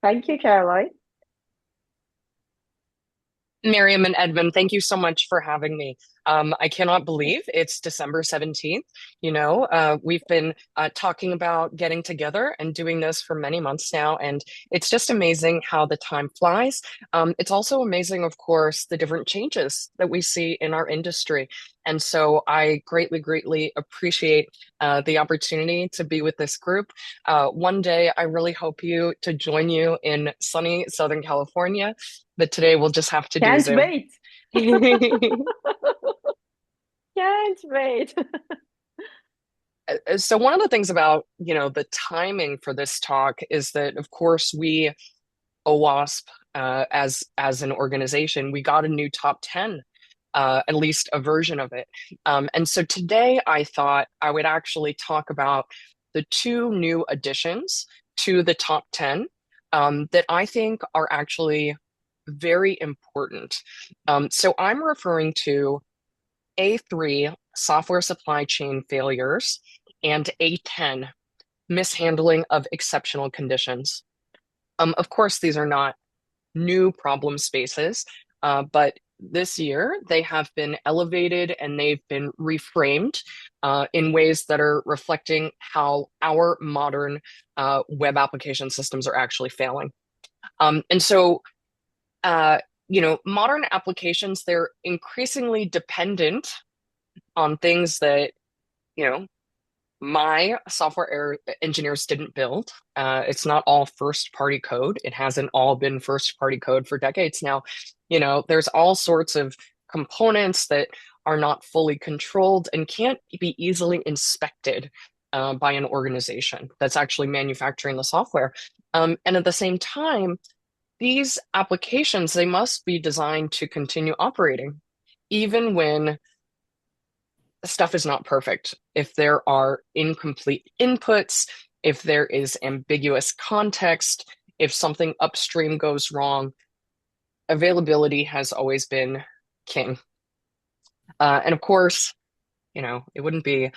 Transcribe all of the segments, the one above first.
Thank you, Caroline. Miriam and Edmund, thank you so much for having me. I cannot believe it's December 17th. We've been talking about getting together and doing this for many months now, and it's just amazing how the time flies. It's also amazing, of course, the different changes that we see in our industry. And so I greatly, greatly appreciate the opportunity to be with this group. One day, I really hope to join you in sunny Southern California, but today we'll just have to do Can't Zoom. wait. Can't wait. So one of the things about, the timing for this talk is that, of course, we, OWASP, as an organization, we got a new top 10, at least a version of it. And so today I thought I would actually talk about the two new additions to the top 10 that I think are actually very important. So I'm referring to A3, software supply chain failures, and A10, mishandling of exceptional conditions. Of course, these are not new problem spaces, but this year they have been elevated and they've been reframed in ways that are reflecting how our modern web application systems are actually failing. And so modern applications, they're increasingly dependent on things that, you know, my engineers didn't build. It's not all first party code. It hasn't all been first party code for decades now. There's all sorts of components that are not fully controlled and can't be easily inspected by an organization that's actually manufacturing the software. And at the same time, these applications, they must be designed to continue operating, even when stuff is not perfect. If there are incomplete inputs, if there is ambiguous context, if something upstream goes wrong, availability has always been king. And of course, it wouldn't be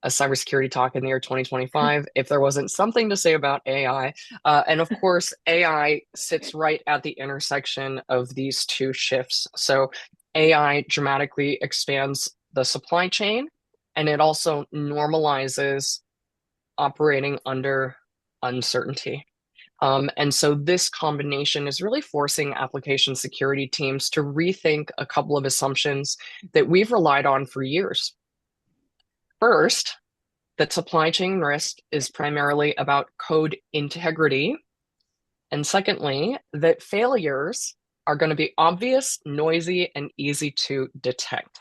a cybersecurity talk in the year 2025 if there wasn't something to say about AI. And of course, AI sits right at the intersection of these two shifts. So AI dramatically expands the supply chain, and it also normalizes operating under uncertainty. And so this combination is really forcing application security teams to rethink a couple of assumptions that we've relied on for years. First, that supply chain risk is primarily about code integrity. And secondly, that failures are going to be obvious, noisy, and easy to detect.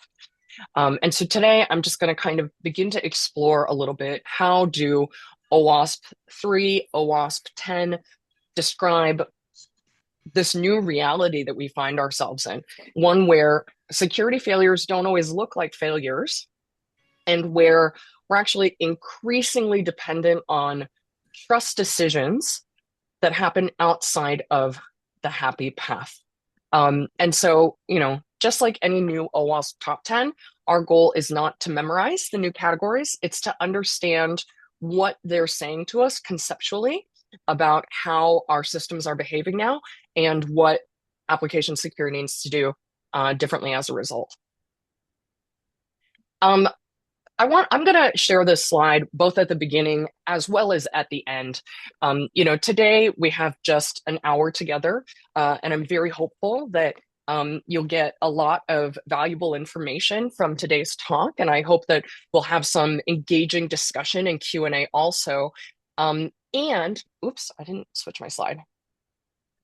And so today I'm just going to kind of begin to explore a little bit how do OWASP 3, OWASP 10 describe this new reality that we find ourselves in, one where security failures don't always look like failures, and where we're actually increasingly dependent on trust decisions that happen outside of the happy path. And so, just like any new OWASP top 10, our goal is not to memorize the new categories, it's to understand what they're saying to us conceptually about how our systems are behaving now and what application security needs to do differently as a result. Um, I'm going to share this slide both at the beginning as well as at the end. Today we have just an hour together, and I'm very hopeful that you'll get a lot of valuable information from today's talk, and I hope that we'll have some engaging discussion and Q&A also. And oops, I didn't switch my slide.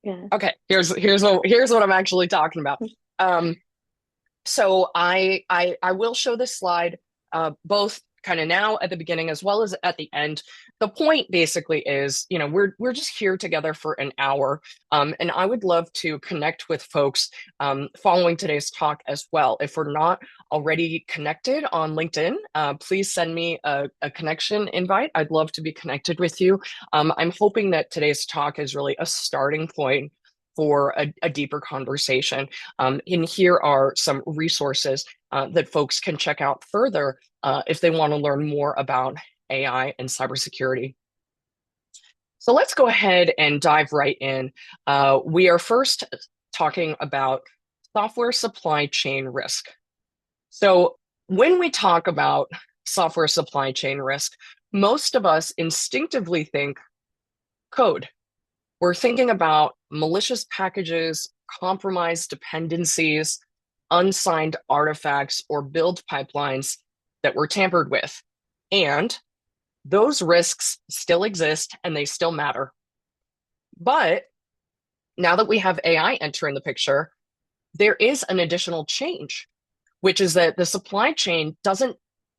Yeah. Okay, here's what I'm actually talking about. So I will show this slide both kind of now at the beginning as well as at the end. The point basically is, we're just here together for an hour, and I would love to connect with folks following today's talk as well. If we're not already connected on LinkedIn, please send me a connection invite. I'd love to be connected with you. I'm hoping that today's talk is really a starting point for a deeper conversation. And here are some resources that folks can check out further if they want to learn more about AI and cybersecurity. So let's go ahead and dive right in. We are first talking about software supply chain risk. So when we talk about software supply chain risk, most of us instinctively think code. We're thinking about malicious packages, compromised dependencies, unsigned artifacts, or build pipelines that were tampered with. And those risks still exist and they still matter. But now that we have AI enter in the picture, there is an additional change, which is that the supply chain doesn't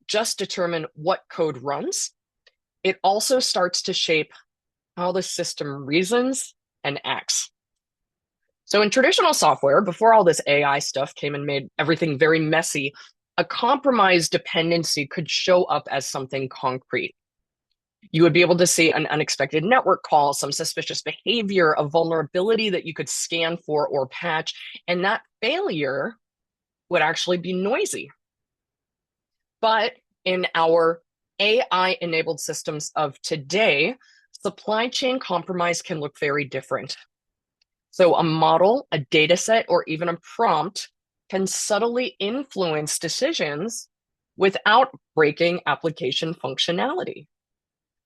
just determine what code runs, it also starts to shape how the system reasons and acts. So in traditional software, before all this AI stuff came and made everything very messy, a compromised dependency could show up as something concrete. You would be able to see an unexpected network call, some suspicious behavior, a vulnerability that you could scan for or patch, and that failure would actually be noisy. But in our AI enabled systems of today, supply chain compromise can look very different. So a model, a data set, or even a prompt can subtly influence decisions without breaking application functionality.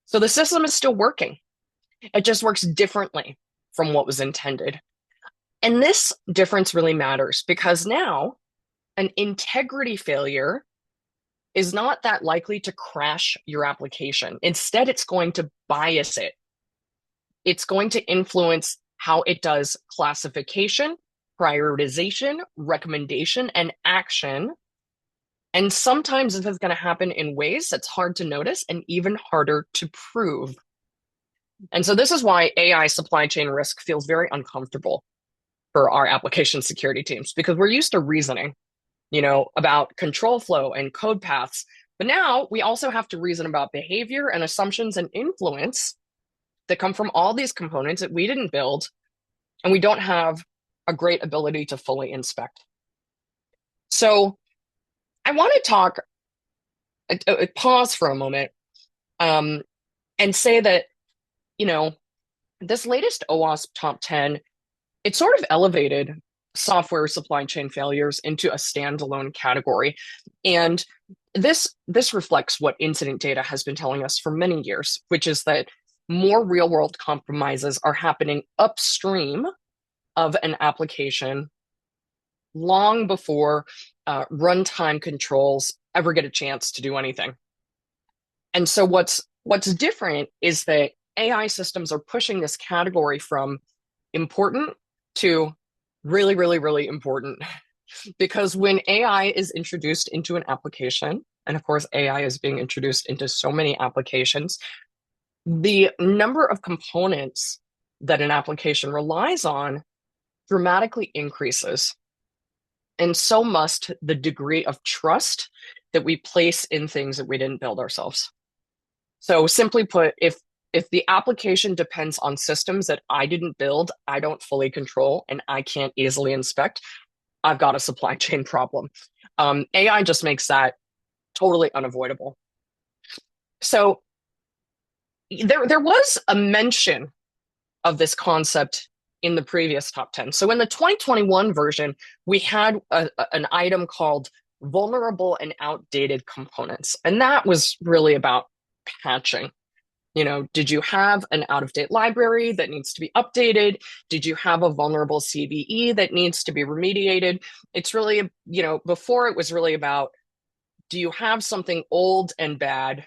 So the system is still working. It just works differently from what was intended. And this difference really matters because now an integrity failure is not that likely to crash your application. Instead, it's going to bias it. It's going to influence how it does classification, prioritization, recommendation, and action. And sometimes this is going to happen in ways that's hard to notice and even harder to prove. And so this is why AI supply chain risk feels very uncomfortable for our application security teams because we're used to reasoning, about control flow and code paths. But now we also have to reason about behavior and assumptions and influence that come from all these components that we didn't build and we don't have a great ability to fully inspect. So I want to pause for a moment um, and say that, you know, this latest OWASP top 10, it sort of elevated software supply chain failures into a standalone category. And this reflects what incident data has been telling us for many years, which is that more real world compromises are happening upstream of an application long before runtime controls ever get a chance to do anything. And so what's different is that AI systems are pushing this category from important to really, really, really important. Because when AI is introduced into an application, and of course, AI is being introduced into so many applications, the number of components that an application relies on dramatically increases. And so must the degree of trust that we place in things that we didn't build ourselves. So simply put, if the application depends on systems that I didn't build, I don't fully control, and I can't easily inspect, I've got a supply chain problem. AI just makes that totally unavoidable. So there was a mention of this concept in the previous top 10. So in the 2021 version, we had an item called vulnerable and outdated components. And that was really about patching. Did you have an out of date library that needs to be updated? Did you have a vulnerable CVE that needs to be remediated? It's really, before it was really about, do you have something old and bad,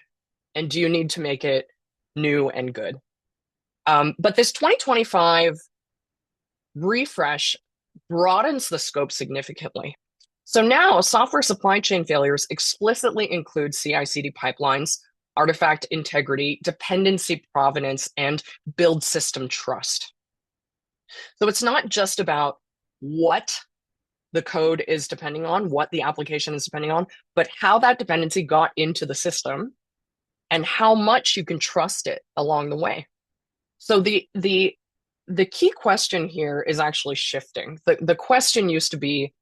and do you need to make it new and good? But this 2025 refresh broadens the scope significantly. So now software supply chain failures explicitly include CI/CD pipelines, artifact integrity, dependency provenance, and build system trust. So it's not just about what the code is depending on, what the application is depending on, but how that dependency got into the system and how much you can trust it along the way. So the key question here is actually shifting. The question used to be,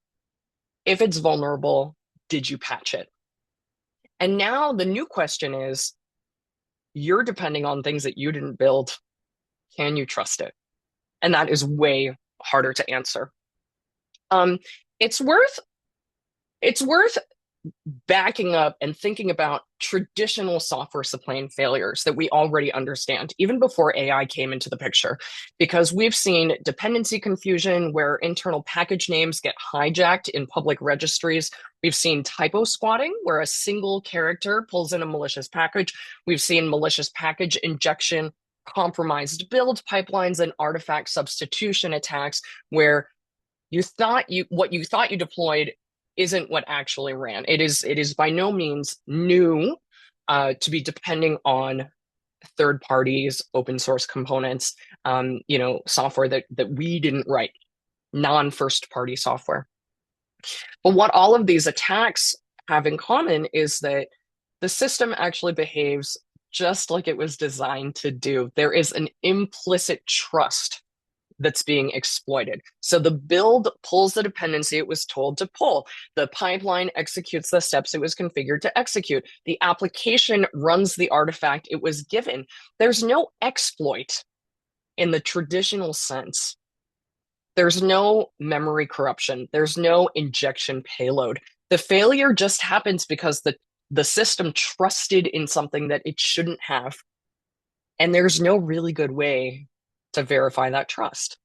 if it's vulnerable, did you patch it? And now the new question is, you're depending on things that you didn't build. can you trust it? And that is way harder to answer. Um, it's worth it's worth backing up and thinking about traditional software supply chain failures that we already understand, even before AI came into the picture, because we've seen dependency confusion where internal package names get hijacked in public registries. We've seen typo squatting, where a single character pulls in a malicious package. We've seen malicious package injection, compromised build pipelines, and artifact substitution attacks, where what you thought you deployed isn't what actually ran. It is by no means new to be depending on third parties, open source components, software that we didn't write, non first party software. But what all of these attacks have in common is that the system actually behaves just like it was designed to do. There is an implicit trust that's being exploited. So the build pulls the dependency it was told to pull. The pipeline executes the steps it was configured to execute. The application runs the artifact it was given. There's no exploit in the traditional sense. There's no memory corruption. There's no injection payload. The failure just happens because the system trusted in something that it shouldn't have. And there's no really good way to verify that trust.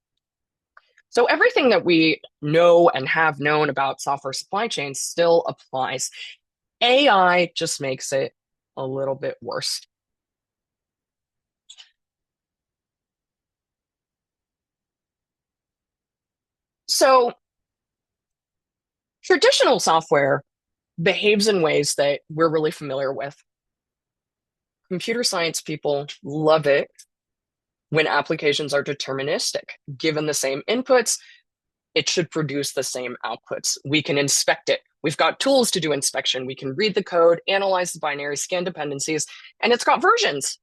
So everything that we know and have known about software supply chains still applies. AI just makes it a little bit worse. So traditional software behaves in ways that we're really familiar with. Computer science people love it when applications are deterministic. Given the same inputs, it should produce the same outputs. We can inspect it. We've got tools to do inspection. We can read the code, analyze the binary, scan dependencies, and it's got versions.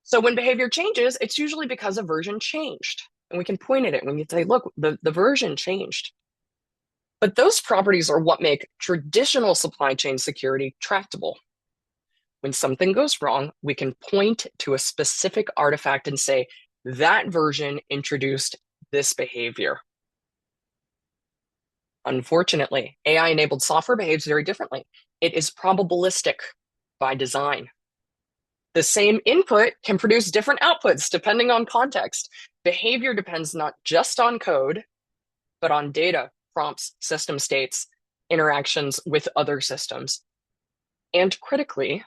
So when behavior changes, it's usually because a version changed. And we can point at it when we say, look, the version changed. But those properties are what make traditional supply chain security tractable. When something goes wrong, we can point to a specific artifact and say, that version introduced this behavior. Unfortunately, AI-enabled software behaves very differently. It is probabilistic by design. The same input can produce different outputs depending on context. Behavior depends not just on code, but on data, prompts, system states, interactions with other systems. And critically,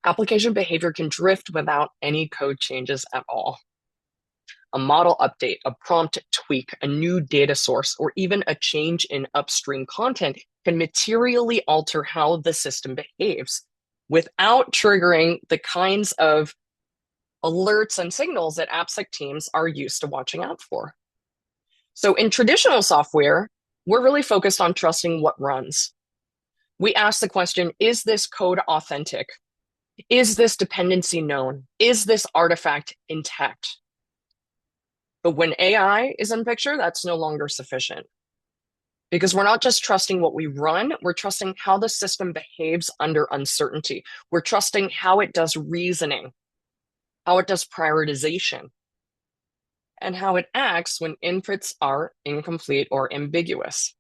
application behavior can drift without any code changes at all. A model update, a prompt tweak, a new data source, or even a change in upstream content can materially alter how the system behaves without triggering the kinds of alerts and signals that AppSec teams are used to watching out for. So in traditional software, we're really focused on trusting what runs. We ask the question, is this code authentic? Is this dependency known? Is this artifact intact? But when AI is in the picture, that's no longer sufficient. Because we're not just trusting what we run, we're trusting how the system behaves under uncertainty. We're trusting how it does reasoning, how it does prioritization, and how it acts when inputs are incomplete or ambiguous.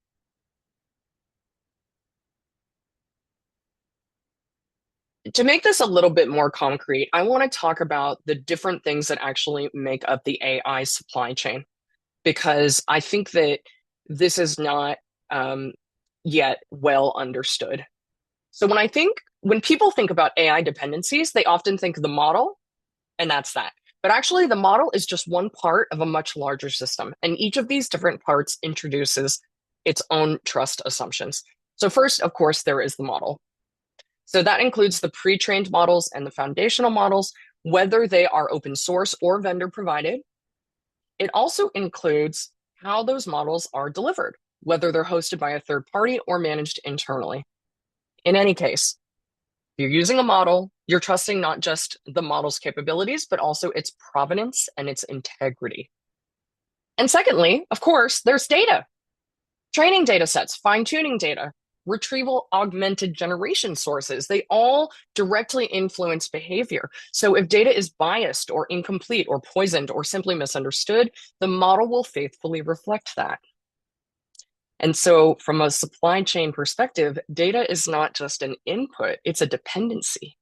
To make this a little bit more concrete, I want to talk about the different things that actually make up the AI supply chain, because I think that this is not yet well understood. So when people think about AI dependencies, they often think the model, and that's that. But actually, the model is just one part of a much larger system. And each of these different parts introduces its own trust assumptions. So first, of course, there is the model. So that includes the pre-trained models and the foundational models, whether they are open source or vendor provided. It also includes how those models are delivered, whether they're hosted by a third party or managed internally. In any case, if you're using a model, you're trusting not just the model's capabilities, but also its provenance and its integrity. And secondly, of course, there's data, training data sets, fine-tuning data. retrieval augmented generation sources. They all directly influence behavior. So if data is biased or incomplete or poisoned or simply misunderstood, the model will faithfully reflect that. And so, from a supply chain perspective, data is not just an input, it's a dependency.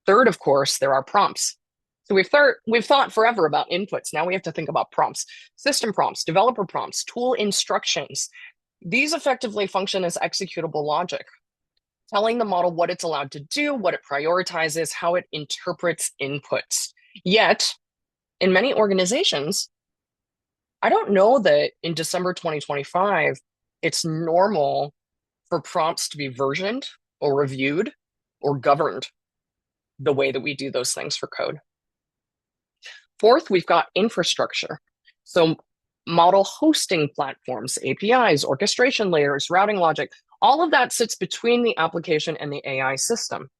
Third, of course, there are prompts. So we've thought forever about inputs. Now we have to think about prompts, system prompts, developer prompts, tool instructions. These effectively function as executable logic, telling the model what it's allowed to do, what it prioritizes, how it interprets inputs. Yet, in many organizations, I don't know that in December 2025, it's normal for prompts to be versioned or reviewed or governed the way that we do those things for code. Fourth, we've got infrastructure. So model hosting platforms, APIs, orchestration layers, routing logic, all of that sits between the application and the AI system.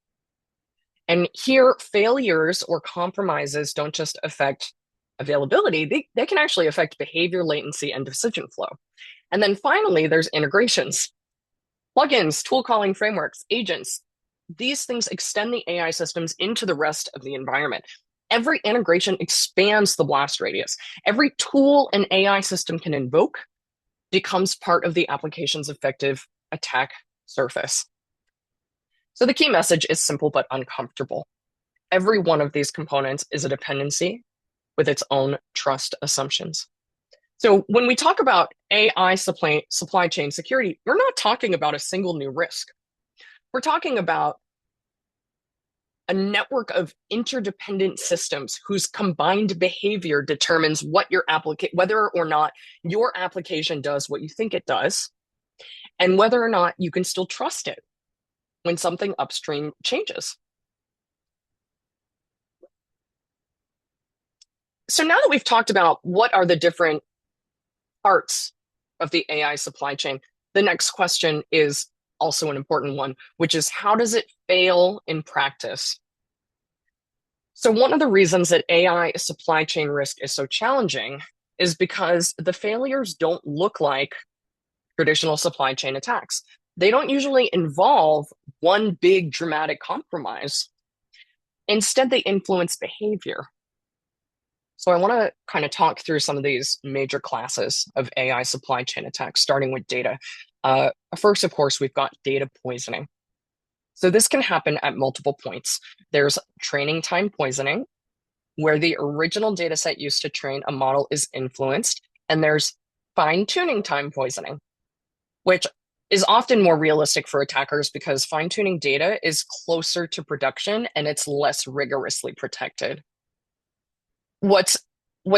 And here, failures or compromises don't just affect availability, they can actually affect behavior, latency, and decision flow. And then finally, there's integrations, plugins, tool calling frameworks, agents. These things extend the AI systems into the rest of the environment. Every integration expands the blast radius. Every tool an AI system can invoke becomes part of the application's effective attack surface. So the key message is simple but uncomfortable. Every one of these components is a dependency with its own trust assumptions. So when we talk about AI supply chain security, we're not talking about a single new risk. We're talking about a network of interdependent systems whose combined behavior determines whether or not your application does what you think it does, and whether or not you can still trust it when something upstream changes. So now that we've talked about what are the different parts of the AI supply chain, the next question is also an important one, which is how does it fail in practice? So one of the reasons that AI supply chain risk is so challenging is because the failures don't look like traditional supply chain attacks. They don't usually involve one big dramatic compromise. Instead, they influence behavior. So I want to kind of talk through some of these major classes of AI supply chain attacks, starting with data. First, of course, we've got data poisoning. So this can happen at multiple points. There's training time poisoning, where the original data set used to train a model is influenced, and there's fine-tuning time poisoning, which is often more realistic for attackers because fine-tuning data is closer to production and it's less rigorously protected. What's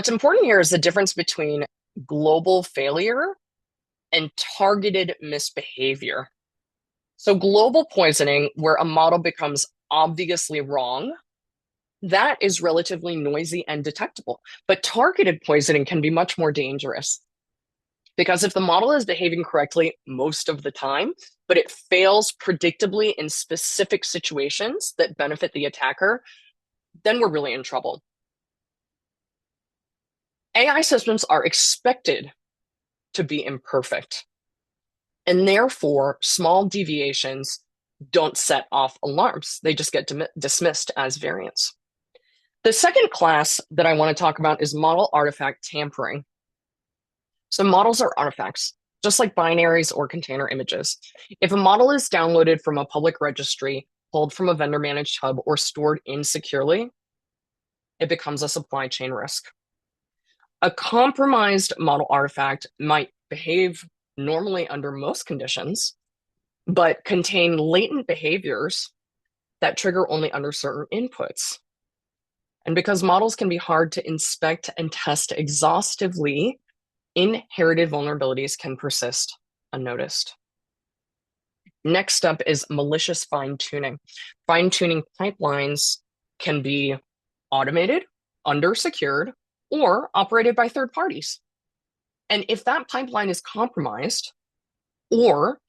important here is the difference between global failure and targeted misbehavior. So global poisoning, where a model becomes obviously wrong, that is relatively noisy and detectable. But targeted poisoning can be much more dangerous because if the model is behaving correctly most of the time, but it fails predictably in specific situations that benefit the attacker, then we're really in trouble. AI systems are expected to be imperfect, and therefore small deviations don't set off alarms. They just get dismissed as variants. The second class that I want to talk about is model artifact tampering. So models are artifacts, just like binaries or container images. If a model is downloaded from a public registry, pulled from a vendor managed hub, or stored insecurely, it becomes a supply chain risk. A compromised model artifact might behave normally under most conditions, but contain latent behaviors that trigger only under certain inputs. And because models can be hard to inspect and test exhaustively, inherited vulnerabilities can persist unnoticed. Next up is malicious fine-tuning. Fine-tuning pipelines can be automated, under-secured, or operated by third parties. And if that pipeline is compromised, or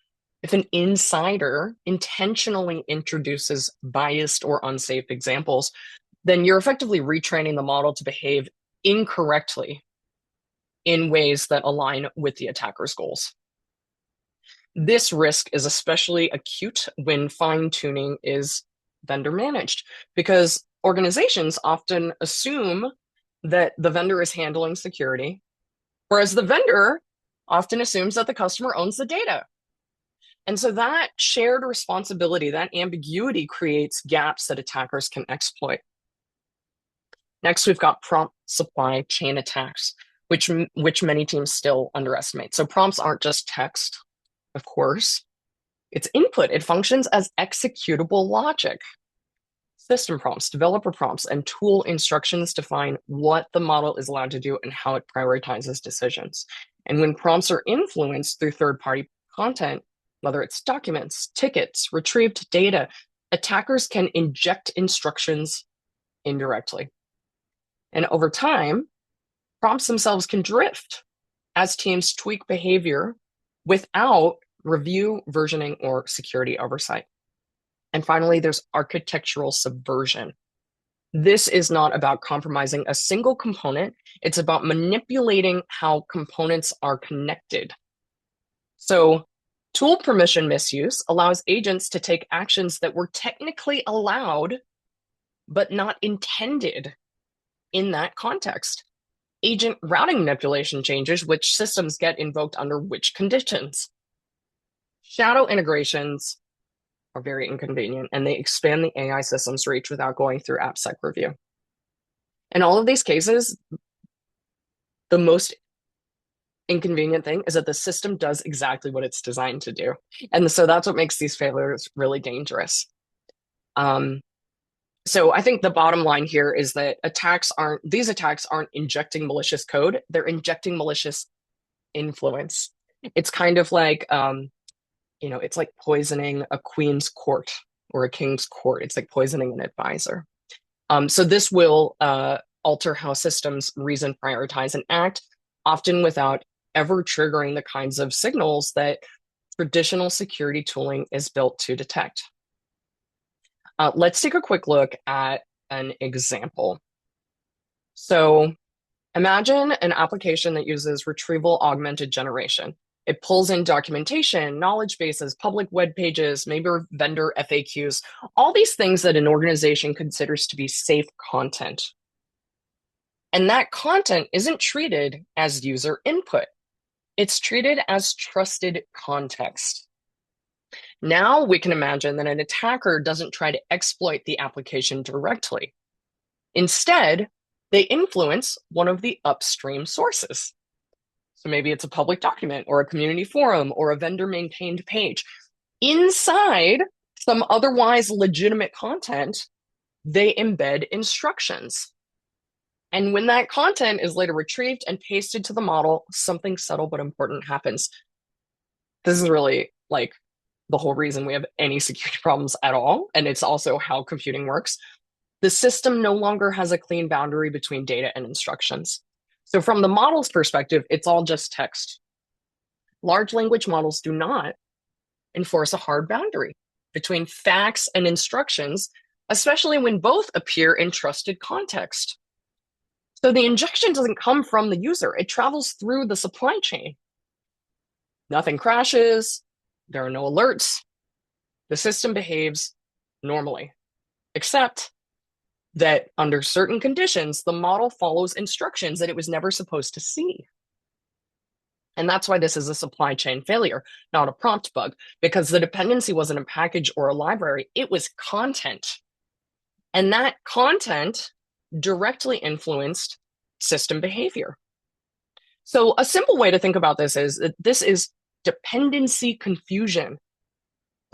if an insider intentionally introduces biased or unsafe examples, then you're effectively retraining the model to behave incorrectly in ways that align with the attacker's goals. This risk is especially acute when fine-tuning is vendor managed, because organizations often assume that the vendor is handling security, whereas the vendor often assumes that the customer owns the data. And so that shared responsibility, that ambiguity creates gaps that attackers can exploit. Next, we've got prompt supply chain attacks, which many teams still underestimate. So prompts aren't just text, of course. It's input. It functions as executable logic. System prompts, developer prompts, and tool instructions define what the model is allowed to do and how it prioritizes decisions. And when prompts are influenced through third-party content, whether it's documents, tickets, retrieved data, attackers can inject instructions indirectly. And over time, prompts themselves can drift as teams tweak behavior without review, versioning, or security oversight. And finally, there's architectural subversion. This is not about compromising a single component. It's about manipulating how components are connected. So tool permission misuse allows agents to take actions that were technically allowed, but not intended in that context. Agent routing manipulation changes which systems get invoked under which conditions. Shadow integrations are very inconvenient, and they expand the AI system's reach without going through AppSec review. In all of these cases, the most inconvenient thing is that the system does exactly what it's designed to do. And so that's what makes these failures really dangerous. So I think the bottom line here is that these attacks aren't injecting malicious code, they're injecting malicious influence. It's kind of like, it's like poisoning a queen's court or a king's court. It's like poisoning an advisor. So this will alter how systems reason, prioritize, and act, often without ever triggering the kinds of signals that traditional security tooling is built to detect. Let's take a quick look at an example. So imagine an application that uses retrieval augmented generation. It pulls in documentation, knowledge bases, public web pages, maybe vendor FAQs, all these things that an organization considers to be safe content. And that content isn't treated as user input. It's treated as trusted context. Now we can imagine that an attacker doesn't try to exploit the application directly. Instead, they influence one of the upstream sources. So maybe it's a public document or a community forum or a vendor maintained page. Inside some otherwise legitimate content, they embed instructions. And when that content is later retrieved and pasted to the model, something subtle but important happens. This is really like the whole reason we have any security problems at all. And it's also how computing works. The system no longer has a clean boundary between data and instructions. So from the model's perspective, it's all just text. Large language models do not enforce a hard boundary between facts and instructions, especially when both appear in trusted context. So the injection doesn't come from the user, it travels through the supply chain. Nothing crashes, there are no alerts, the system behaves normally, except that under certain conditions, the model follows instructions that it was never supposed to see. And that's why this is a supply chain failure, not a prompt bug, because the dependency wasn't a package or a library, it was content. And that content directly influenced system behavior. So a simple way to think about this is that this is dependency confusion,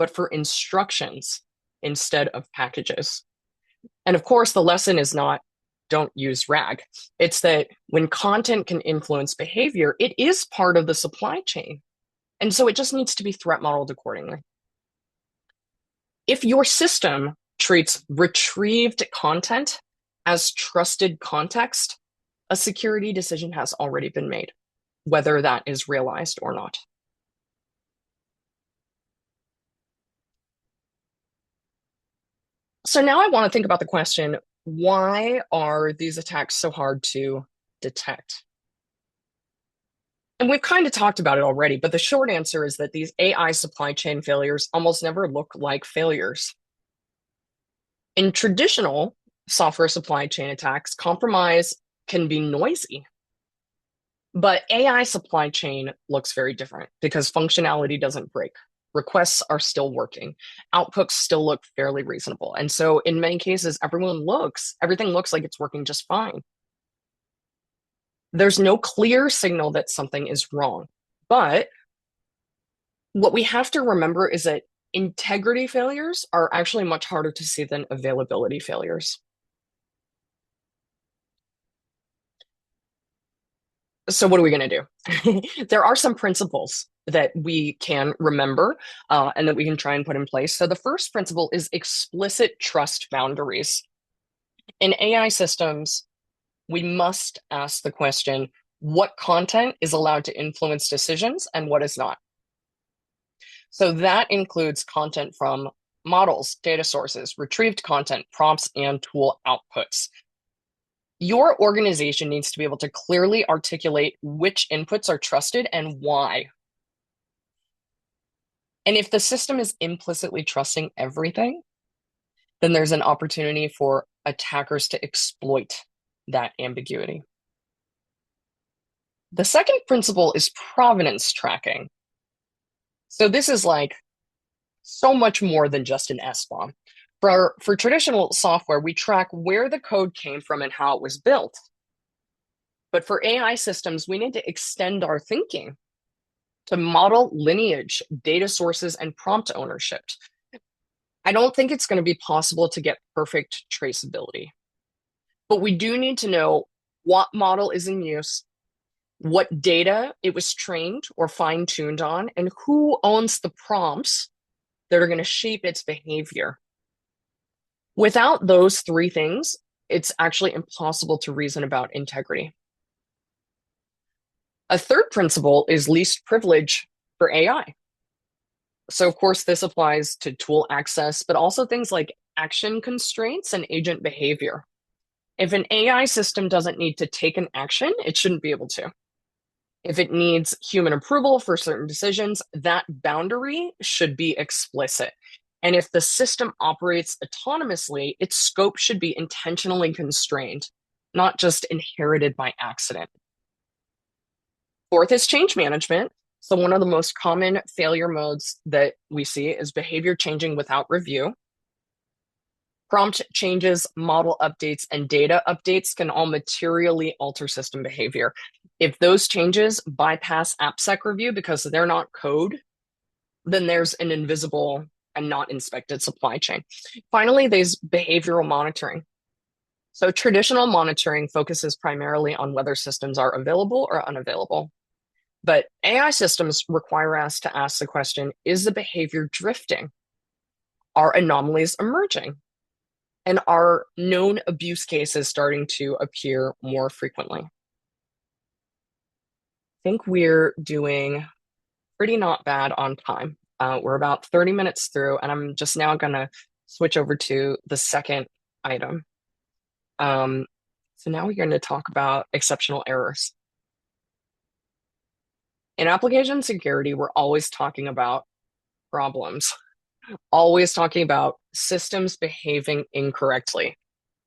but for instructions instead of packages. And of course, the lesson is not don't use RAG. It's that when content can influence behavior, it is part of the supply chain. And so it just needs to be threat modeled accordingly. If your system treats retrieved content as trusted context, a security decision has already been made, whether that is realized or not. So now I want to think about the question, why are these attacks so hard to detect? And we've kind of talked about it already, but the short answer is that these AI supply chain failures almost never look like failures. In traditional software supply chain attacks, compromise can be noisy, but AI supply chain looks very different because functionality doesn't break. Requests are still working. Outputs still look fairly reasonable. And so in many cases, everything looks like it's working just fine. There's no clear signal that something is wrong. But what we have to remember is that integrity failures are actually much harder to see than availability failures. So what are we going to do? There are some principles that we can remember and that we can try and put in place. So the first principle is explicit trust boundaries. In AI systems, we must ask the question, what content is allowed to influence decisions and what is not? So that includes content from models, data sources, retrieved content, prompts, and tool outputs. Your organization needs to be able to clearly articulate which inputs are trusted and why. And if the system is implicitly trusting everything, then there's an opportunity for attackers to exploit that ambiguity. The second principle is provenance tracking. So this is like so much more than just an SBOM. For traditional software, we track where the code came from and how it was built. But for AI systems, we need to extend our thinking to model lineage, data sources, and prompt ownership. I don't think it's going to be possible to get perfect traceability, but we do need to know what model is in use, what data it was trained or fine-tuned on, and who owns the prompts that are going to shape its behavior. Without those three things, it's actually impossible to reason about integrity. A third principle is least privilege for AI. So, of course, this applies to tool access, but also things like action constraints and agent behavior. If an AI system doesn't need to take an action, it shouldn't be able to. If it needs human approval for certain decisions, that boundary should be explicit. And if the system operates autonomously, its scope should be intentionally constrained, not just inherited by accident. Fourth is change management. So one of the most common failure modes that we see is behavior changing without review. Prompt changes, model updates, and data updates can all materially alter system behavior. If those changes bypass AppSec review because they're not code, then there's an invisible and not inspected supply chain. Finally, there's behavioral monitoring. So traditional monitoring focuses primarily on whether systems are available or unavailable. But AI systems require us to ask the question, is the behavior drifting? Are anomalies emerging? And are known abuse cases starting to appear more frequently? I think we're doing pretty not bad on time. We're about 30 minutes through, and I'm just now going to switch over to the second item. So now we're going to talk about exceptional errors. In application security, we're always talking about problems, always talking about systems behaving incorrectly,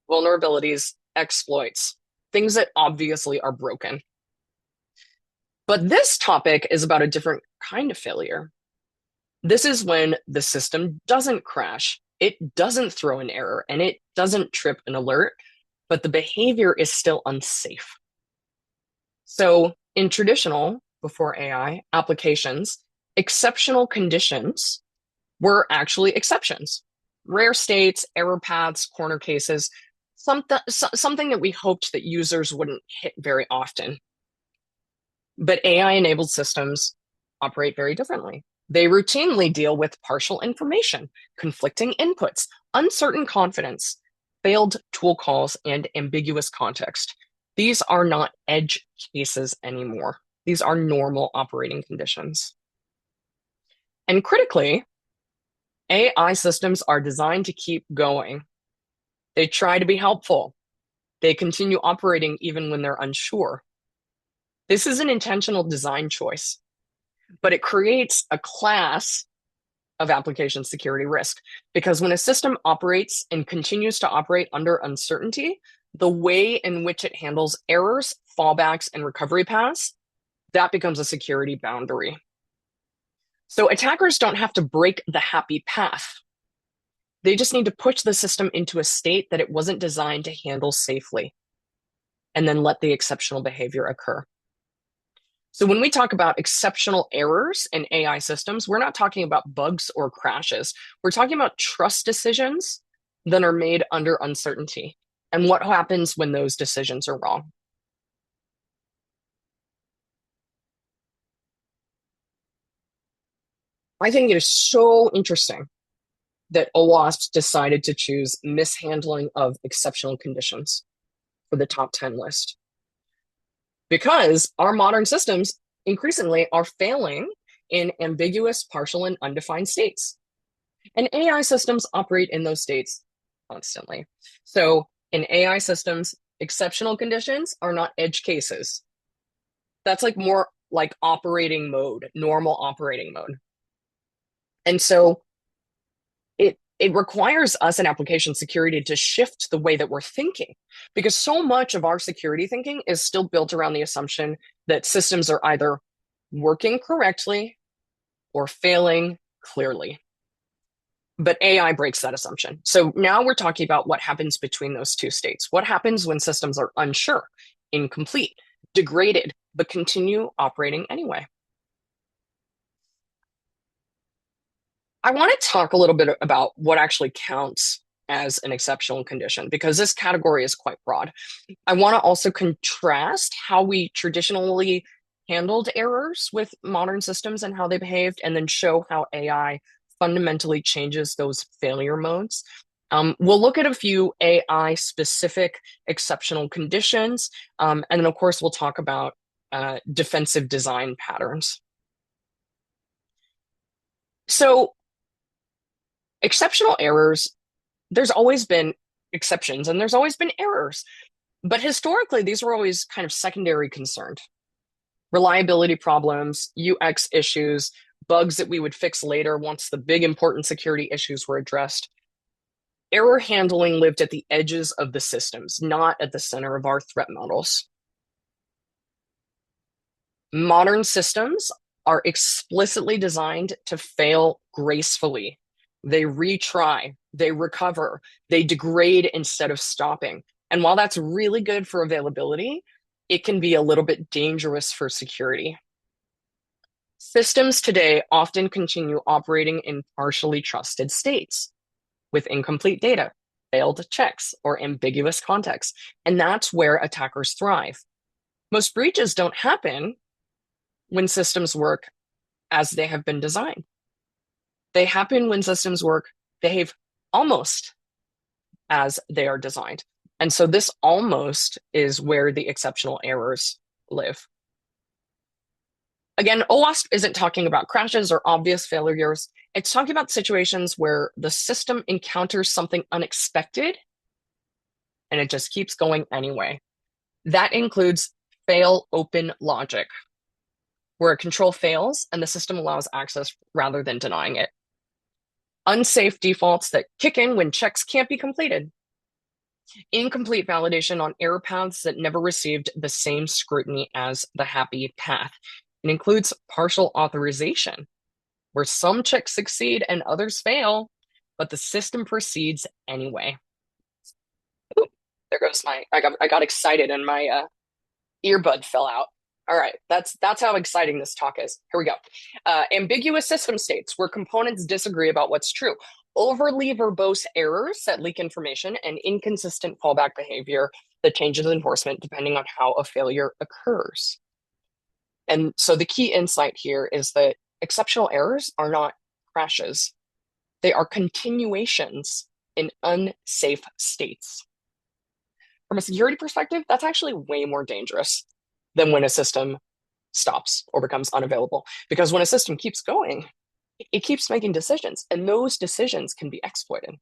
vulnerabilities, exploits, things that obviously are broken. But this topic is about a different kind of failure. This is when the system doesn't crash, it doesn't throw an error, and it doesn't trip an alert, but the behavior is still unsafe. So in traditional, before AI, applications, exceptional conditions were actually exceptions. Rare states, error paths, corner cases, something that we hoped that users wouldn't hit very often. But AI-enabled systems operate very differently. They routinely deal with partial information, conflicting inputs, uncertain confidence, failed tool calls, and ambiguous context. These are not edge cases anymore. These are normal operating conditions. And critically, AI systems are designed to keep going. They try to be helpful. They continue operating even when they're unsure. This is an intentional design choice, but it creates a class of application security risk because when a system operates and continues to operate under uncertainty, the way in which it handles errors, fallbacks, and recovery paths, that becomes a security boundary. So attackers don't have to break the happy path. They just need to push the system into a state that it wasn't designed to handle safely and then let the exceptional behavior occur. So when we talk about exceptional errors in AI systems, we're not talking about bugs or crashes. We're talking about trust decisions that are made under uncertainty and what happens when those decisions are wrong. I think it is so interesting that OWASP decided to choose mishandling of exceptional conditions for the top 10 list because our modern systems increasingly are failing in ambiguous, partial, and undefined states. And AI systems operate in those states constantly. So in AI systems, exceptional conditions are not edge cases. That's like more like operating mode, normal operating mode. And so it requires us in application security to shift the way that we're thinking because so much of our security thinking is still built around the assumption that systems are either working correctly or failing clearly. But AI breaks that assumption. So now we're talking about what happens between those two states. What happens when systems are unsure, incomplete, degraded, but continue operating anyway? I want to talk a little bit about what actually counts as an exceptional condition because this category is quite broad. I want to also contrast how we traditionally handled errors with modern systems and how they behaved, and then show how AI fundamentally changes those failure modes. We'll look at a few AI specific exceptional conditions, and then, of course, we'll talk about defensive design patterns. So, exceptional errors, there's always been exceptions and there's always been errors, but historically, these were always kind of secondary concern. Reliability problems, UX issues, bugs that we would fix later once the big important security issues were addressed. Error handling lived at the edges of the systems, not at the center of our threat models. Modern systems are explicitly designed to fail gracefully. They retry, they recover, they degrade instead of stopping. And while that's really good for availability, it can be a little bit dangerous for security. Systems today often continue operating in partially trusted states with incomplete data, failed checks, or ambiguous context. And that's where attackers thrive. Most breaches don't happen when systems work as they have been designed. They happen when systems work, behave almost as they are designed. And so this almost is where the exceptional errors live. Again, OWASP isn't talking about crashes or obvious failures. It's talking about situations where the system encounters something unexpected and it just keeps going anyway. That includes fail open logic, where a control fails and the system allows access rather than denying it. Unsafe defaults that kick in when checks can't be completed. Incomplete validation on error paths that never received the same scrutiny as the happy path. It includes partial authorization, where some checks succeed and others fail, but the system proceeds anyway. Ooh, there goes I got excited and my earbud fell out. All right, that's how exciting this talk is. Here we go. Ambiguous system states where components disagree about what's true. Overly verbose errors that leak information and inconsistent fallback behavior that changes enforcement depending on how a failure occurs. And so the key insight here is that exceptional errors are not crashes. They are continuations in unsafe states. From a security perspective, that's actually way more dangerous than when a system stops or becomes unavailable. Because when a system keeps going, it keeps making decisions, and those decisions can be exploited.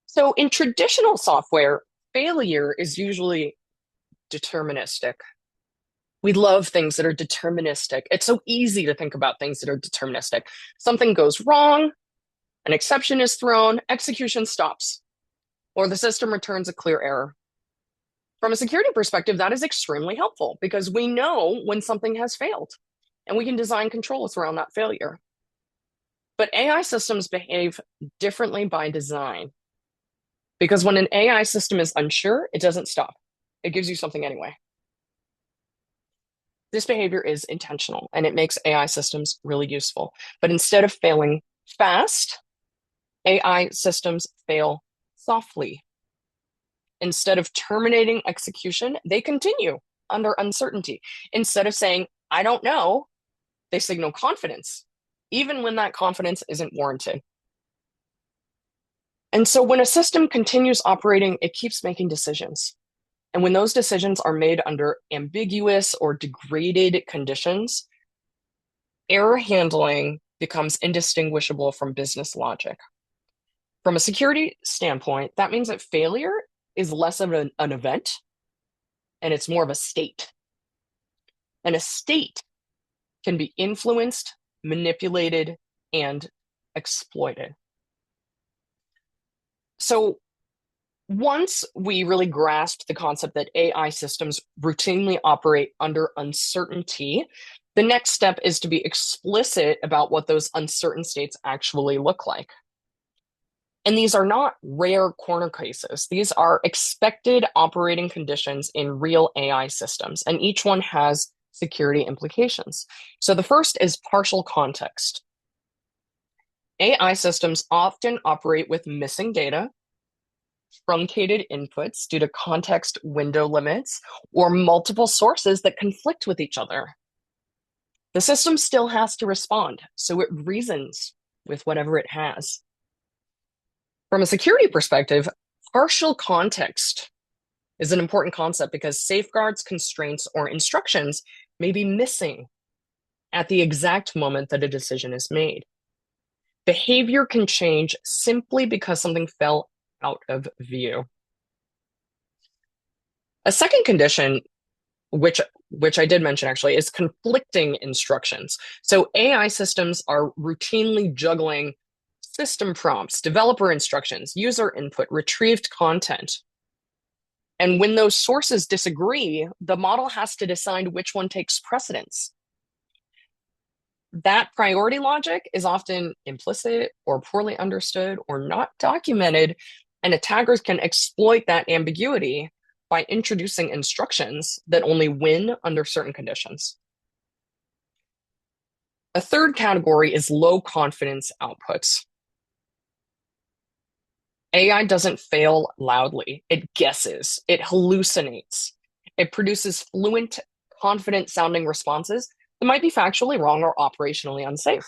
So in traditional software, failure is usually deterministic. We love things that are deterministic. It's so easy to think about things that are deterministic. Something goes wrong, an exception is thrown, execution stops, or the system returns a clear error. From a security perspective, that is extremely helpful because we know when something has failed and we can design controls around that failure. But AI systems behave differently by design because when an AI system is unsure, it doesn't stop. It gives you something anyway. This behavior is intentional and it makes AI systems really useful. But instead of failing fast, AI systems fail softly. Instead of terminating execution, they continue under uncertainty. Instead of saying, I don't know, they signal confidence, even when that confidence isn't warranted. And so when a system continues operating, it keeps making decisions. And when those decisions are made under ambiguous or degraded conditions, error handling becomes indistinguishable from business logic. From a security standpoint, that means that failure is less of an event and it's more of a state. And a state can be influenced, manipulated, and exploited. So once we really grasp the concept that AI systems routinely operate under uncertainty, the next step is to be explicit about what those uncertain states actually look like. And these are not rare corner cases. These are expected operating conditions in real AI systems, and each one has security implications. So the first is partial context. AI systems often operate with missing data, truncated inputs due to context window limits, or multiple sources that conflict with each other. The system still has to respond, so it reasons with whatever it has. From a security perspective, partial context is an important concept because safeguards, constraints, or instructions may be missing at the exact moment that a decision is made. Behavior can change simply because something fell out of view. A second condition, which I did mention actually, is conflicting instructions. So AI systems are routinely juggling system prompts, developer instructions, user input, retrieved content. And when those sources disagree, the model has to decide which one takes precedence. That priority logic is often implicit or poorly understood or not documented, and attackers can exploit that ambiguity by introducing instructions that only win under certain conditions. A third category is low confidence outputs. AI doesn't fail loudly. It guesses, it hallucinates, it produces fluent, confident sounding responses that might be factually wrong or operationally unsafe.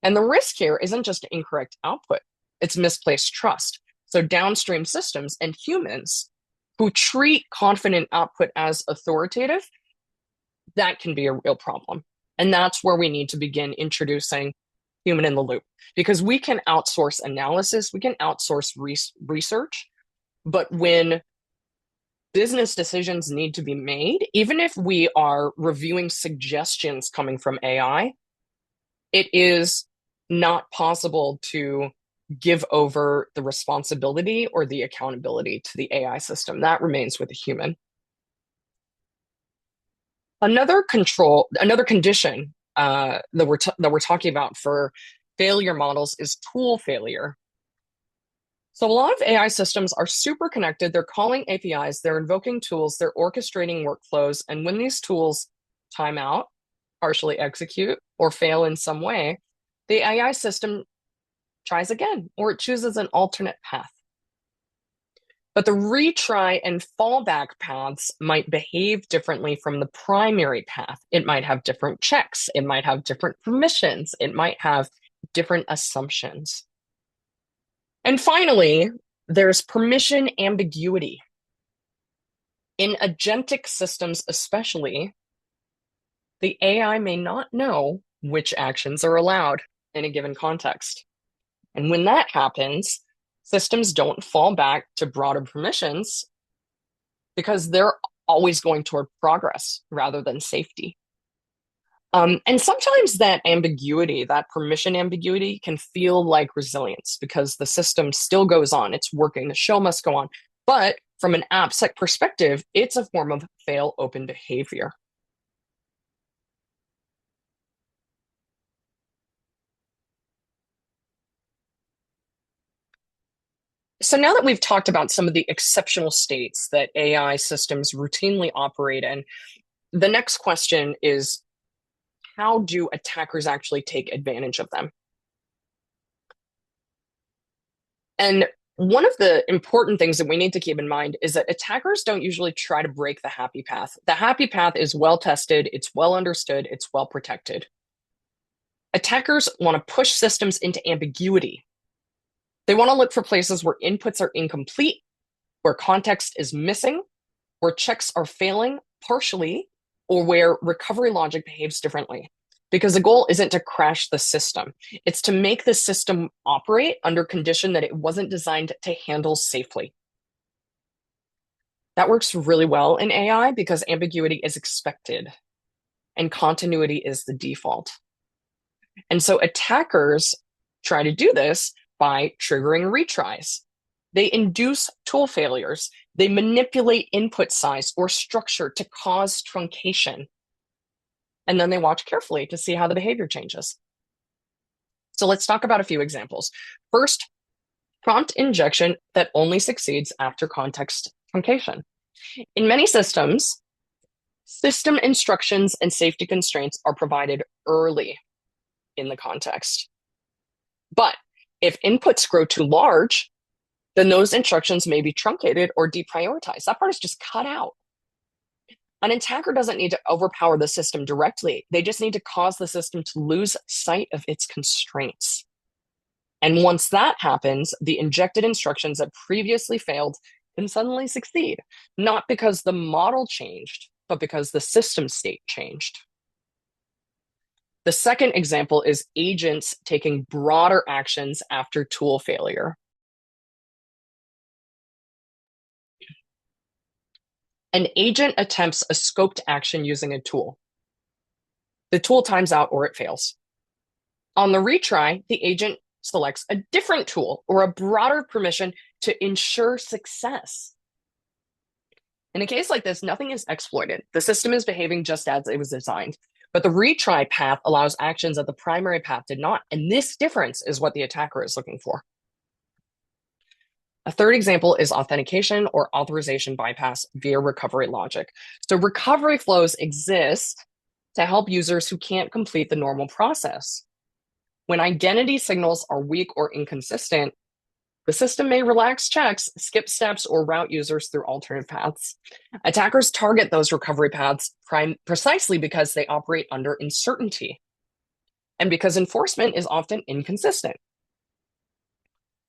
And the risk here isn't just incorrect output, it's misplaced trust. So downstream systems and humans who treat confident output as authoritative, that can be a real problem. And that's where we need to begin introducing human in the loop because we can outsource analysis, we can outsource research, but when business decisions need to be made, even if we are reviewing suggestions coming from AI, it is not possible to give over the responsibility or the accountability to the AI system. That remains with a human. Another condition that we're talking about for failure models is tool failure. So a lot of AI systems are super connected. They're calling APIs, they're invoking tools, they're orchestrating workflows, and when these tools time out, partially execute, or fail in some way, the AI system tries again, or it chooses an alternate path. But the retry and fallback paths might behave differently from the primary path. It might have different checks, it might have different permissions, it might have different assumptions. And finally, there's permission ambiguity. In agentic systems, especially, the AI may not know which actions are allowed in a given context. And when that happens, Systems don't fall back to broader permissions because they're always going toward progress rather than safety. And sometimes that ambiguity, that permission ambiguity, can feel like resilience because the system still goes on. It's working. The show must go on. But from an AppSec perspective, it's a form of fail open behavior. So now that we've talked about some of the exceptional states that AI systems routinely operate in, the next question is, how do attackers actually take advantage of them? And one of the important things that we need to keep in mind is that attackers don't usually try to break the happy path. The happy path is well tested, it's well understood, it's well protected. Attackers want to push systems into ambiguity. They want to look for places where inputs are incomplete, where context is missing, where checks are failing partially, or where recovery logic behaves differently. Because the goal isn't to crash the system, it's to make the system operate under condition that it wasn't designed to handle safely. That works really well in AI because ambiguity is expected and continuity is the default. And so attackers try to do this by triggering retries. They induce tool failures. They manipulate input size or structure to cause truncation. And then they watch carefully to see how the behavior changes. So let's talk about a few examples. First, prompt injection that only succeeds after context truncation. In many systems, system instructions and safety constraints are provided early in the context. But if inputs grow too large, then those instructions may be truncated or deprioritized. That part is just cut out. An attacker doesn't need to overpower the system directly. They just need to cause the system to lose sight of its constraints. And once that happens, the injected instructions that previously failed can suddenly succeed, not because the model changed, but because the system state changed. The second example is agents taking broader actions after tool failure. An agent attempts a scoped action using a tool. The tool times out or it fails. On the retry, the agent selects a different tool or a broader permission to ensure success. In a case like this, nothing is exploited. The system is behaving just as it was designed. But the retry path allows actions that the primary path did not. And this difference is what the attacker is looking for. A third example is authentication or authorization bypass via recovery logic. So recovery flows exist to help users who can't complete the normal process. When identity signals are weak or inconsistent, the system may relax checks, skip steps, or route users through alternate paths. Attackers target those recovery paths precisely because they operate under uncertainty and because enforcement is often inconsistent.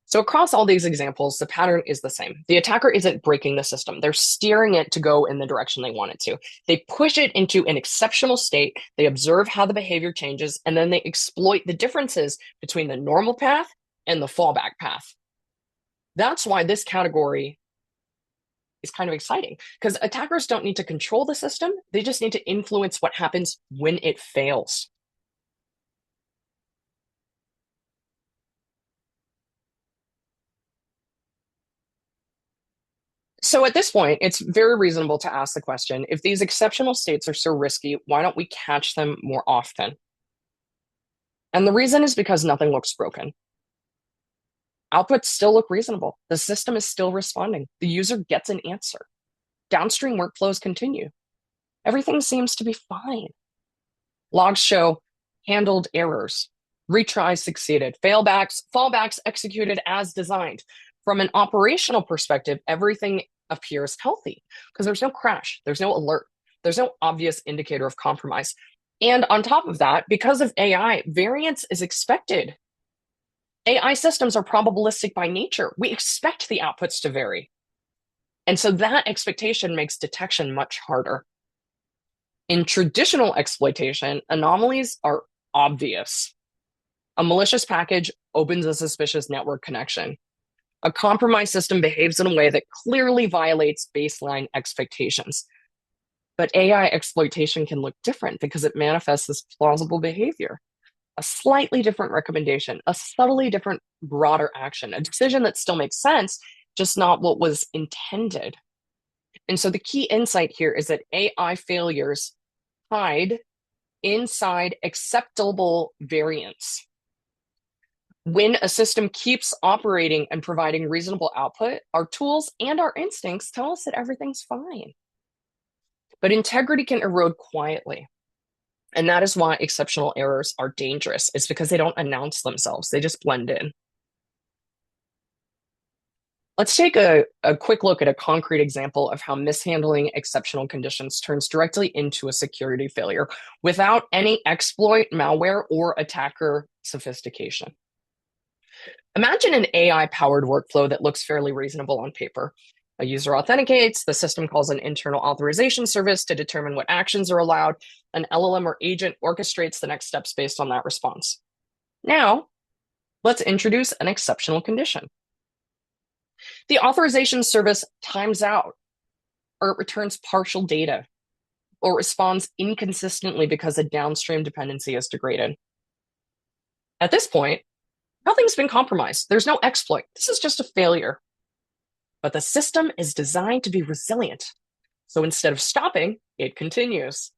So across all these examples, the pattern is the same. The attacker isn't breaking the system. They're steering it to go in the direction they want it to. They push it into an exceptional state. They observe how the behavior changes, and then they exploit the differences between the normal path and the fallback path. That's why this category is kind of exciting because attackers don't need to control the system. They just need to influence what happens when it fails. So at this point, it's very reasonable to ask the question, if these exceptional states are so risky, why don't we catch them more often? And the reason is because nothing looks broken. Outputs still look reasonable. The system is still responding. The user gets an answer. Downstream workflows continue. Everything seems to be fine. Logs show handled errors, retries succeeded, fallbacks executed as designed. From an operational perspective, everything appears healthy because there's no crash, there's no alert, there's no obvious indicator of compromise. And on top of that, because of AI, variance is expected. AI systems are probabilistic by nature. We expect the outputs to vary. And so that expectation makes detection much harder. In traditional exploitation, anomalies are obvious. A malicious package opens a suspicious network connection. A compromised system behaves in a way that clearly violates baseline expectations. But AI exploitation can look different because it manifests as plausible behavior, a slightly different recommendation, a subtly different, broader action, a decision that still makes sense, just not what was intended. And so the key insight here is that AI failures hide inside acceptable variance. When a system keeps operating and providing reasonable output, our tools and our instincts tell us that everything's fine. But integrity can erode quietly. And that is why exceptional errors are dangerous. It's because they don't announce themselves, they just blend in. Let's take a quick look at a concrete example of how mishandling exceptional conditions turns directly into a security failure without any exploit, malware, or attacker sophistication. Imagine an AI-powered workflow that looks fairly reasonable on paper. A user authenticates, the system calls an internal authorization service to determine what actions are allowed, an LLM or agent orchestrates the next steps based on that response. Now, let's introduce an exceptional condition. The authorization service times out, or it returns partial data, or responds inconsistently because a downstream dependency is degraded. At this point, nothing's been compromised. There's no exploit. This is just a failure. But the system is designed to be resilient. So instead of stopping, it continues.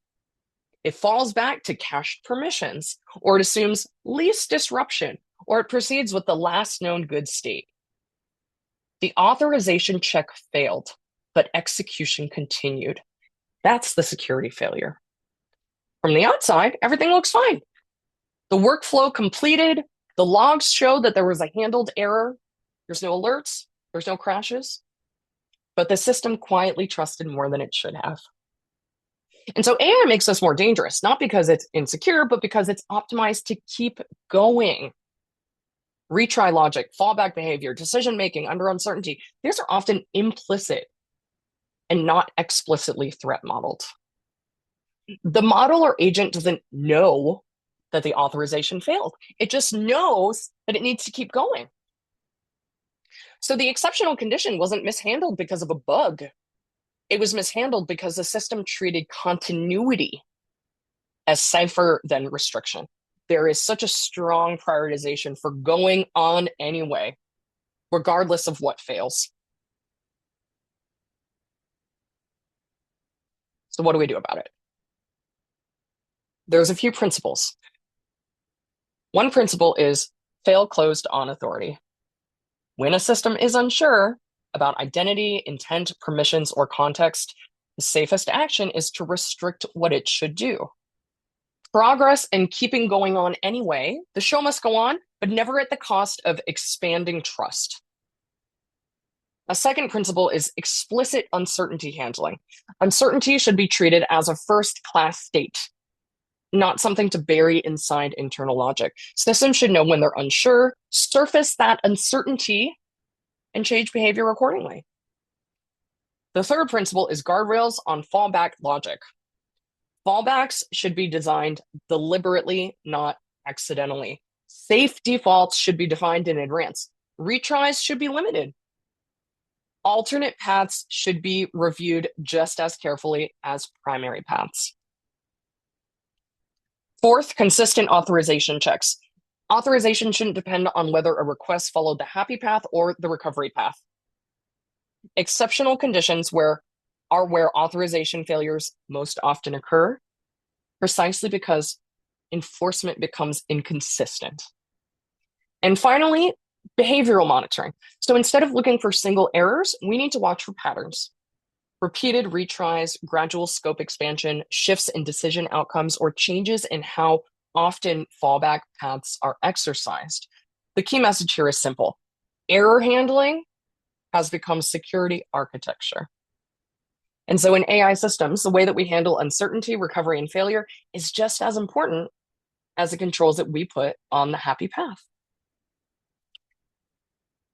It falls back to cached permissions, or it assumes least disruption, or it proceeds with the last known good state. The authorization check failed, but execution continued. That's the security failure. From the outside, everything looks fine. The workflow completed, the logs show that there was a handled error. There's no alerts, there's no crashes, but the system quietly trusted more than it should have. And so AI makes us more dangerous, not because it's insecure, but because it's optimized to keep going. Retry logic, fallback behavior, decision making under uncertainty, these are often implicit and not explicitly threat modeled. The model or agent doesn't know that the authorization failed. It just knows that it needs to keep going. So the exceptional condition wasn't mishandled because of a bug. It was mishandled because the system treated continuity as safer than restriction. There is such a strong prioritization for going on anyway, regardless of what fails. So what do we do about it? There's a few principles. One principle is fail closed on authority. When a system is unsure about identity, intent, permissions, or context, the safest action is to restrict what it should do. Progress and keeping going on anyway, the show must go on, but never at the cost of expanding trust. A second principle is explicit uncertainty handling. Uncertainty should be treated as a first-class state, not something to bury inside internal logic. Systems should know when they're unsure, surface that uncertainty, and change behavior accordingly. The third principle is guardrails on fallback logic. Fallbacks should be designed deliberately, not accidentally. Safe defaults should be defined in advance. Retries should be limited. Alternate paths should be reviewed just as carefully as primary paths. Fourth, consistent authorization checks. Authorization shouldn't depend on whether a request followed the happy path or the recovery path. Exceptional conditions are where authorization failures most often occur, precisely because enforcement becomes inconsistent. And finally, behavioral monitoring. So instead of looking for single errors, we need to watch for patterns. Repeated retries, gradual scope expansion, shifts in decision outcomes, or changes in how often fallback paths are exercised. The key message here is simple. Error handling has become security architecture. And so in AI systems, the way that we handle uncertainty, recovery, and failure is just as important as the controls that we put on the happy path.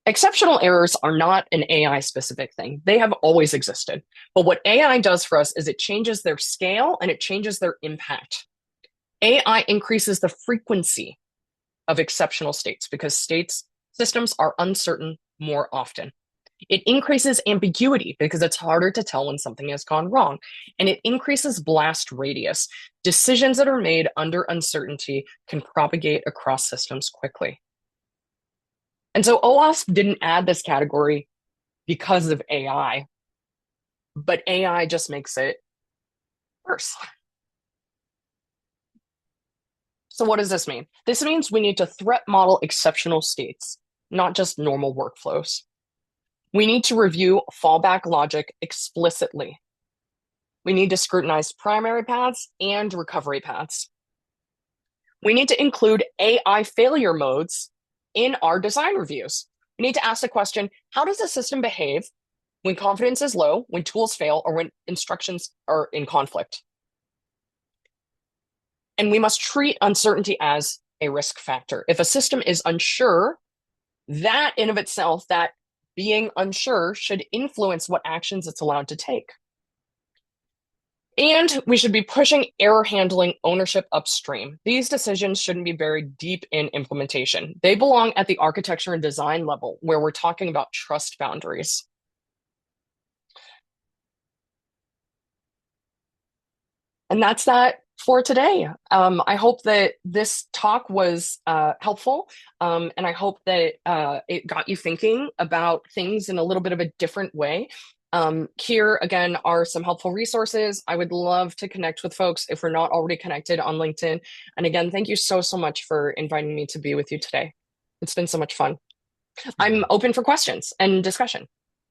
Exceptional errors are not an AI-specific thing. They have always existed. But what AI does for us is it changes their scale and it changes their impact. AI increases the frequency of exceptional states because systems are uncertain more often. It increases ambiguity because it's harder to tell when something has gone wrong. And it increases blast radius. Decisions that are made under uncertainty can propagate across systems quickly. And so OWASP didn't add this category because of AI, but AI just makes it worse. So, what does this mean? This means we need to threat model exceptional states, not just normal workflows. We need to review fallback logic explicitly. We need to scrutinize primary paths and recovery paths. We need to include AI failure modes in our design reviews. We need to ask the question, how does the system behave when confidence is low, when tools fail, or when instructions are in conflict? And we must treat uncertainty as a risk factor. If a system is unsure, that in of itself, that being unsure should influence what actions it's allowed to take. And we should be pushing error handling ownership upstream. These decisions shouldn't be buried deep in implementation. They belong at the architecture and design level, where we're talking about trust boundaries. And that's that for today. I hope that this talk was helpful, and I hope that it got you thinking about things in a little bit of a different way. Here, again, are some helpful resources. I would love to connect with folks if we're not already connected on LinkedIn. And again, thank you so, so much for inviting me to be with you today. It's been so much fun. I'm open for questions and discussion.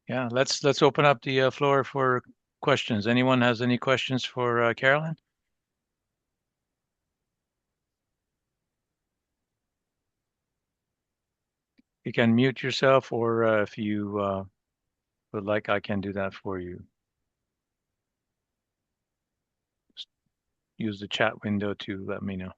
Yeah, let's open up the floor for questions. Anyone has any questions for Carolyn? You can mute yourself, or if you would like, I can do that for you. Just use the chat window to let me know.